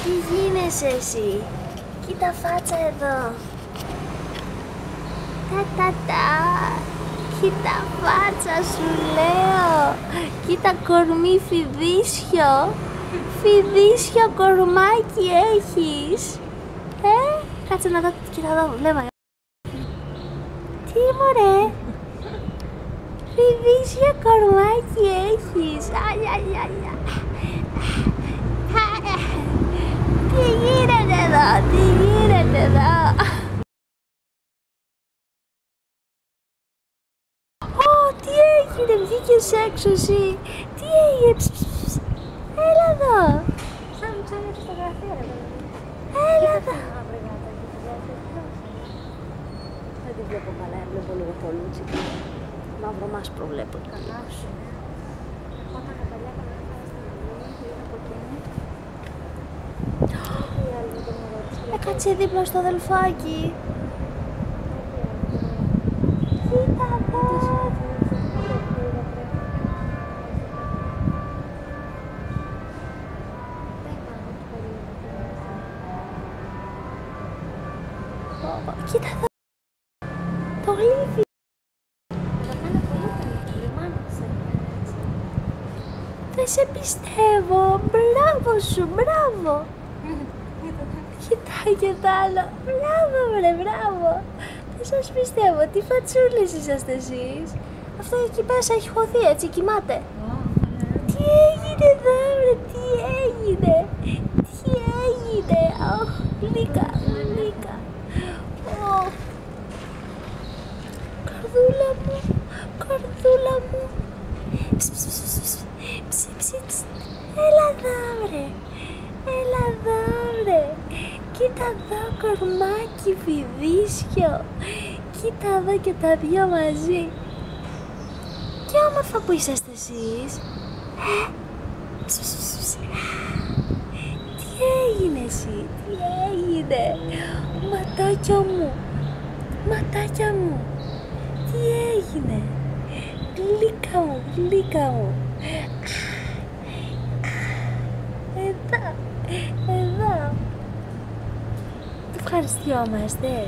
Τι γίνεσαι εσύ? Κοίτα φάτσα εδώ. Κοίτα φάτσα σου λέω. Κοίτα κορμί φιδίσιο. Φιδίσιο κορμάκι έχεις. Κάτσε να δω, κοίτα εδώ, βλέμμα. Τι μωρέ. Φιδίσιο κορμάκι έχεις. Τι γίνεται εδώ, τι γίνεται εδώ. Τι έγινε, βγήκες έξω εσύ. Τι έγινε, έλα εδώ. Σαν τη φωτογραφία ρε. Έλα εδώ. Δεν την βλέπω καλά, βλέπω λίγο το λούτσικο. Μαύρο μάσπρο βλέπω. Καλά σου. Εγώ τα καπελιά κανένα στην από εκείνη. Κάτσε δίπλα στο αδελφάκι. Κοίτα εδώ. Κοίτα εδώ. Το γλύφι. Δεν σε πιστεύω. Μπράβο σου, μπράβο. Κοιτάει και τ' άλλο. Μπράβο βρε, μπράβο. Δεν σας πιστεύω. Τι φατσούλες είσαστε εσείς. Αυτό εκεί μέσα έχει χωθεί, έτσι κοιμάται. Τι έγινε εδώ βρε, τι έγινε. Τι έγινε. Αχ, γλύκα, γλύκα. Καρδούλα μου, καρδούλα μου. Έλα εδώ βρε, έλα εδώ βρε. Κοίτα εδώ κορμάκι φιδίσιο. Κοίτα εδώ και τα δυο μαζί. Τι όμορφα που είσαστε εσείς. Τι έγινε εσύ, τι έγινε. Ματάκια μου, ματάκια μου. Τι έγινε. Γλύκα μου, γλύκα μου. Εδώ, εδώ. Ευχαριστιόμαστε.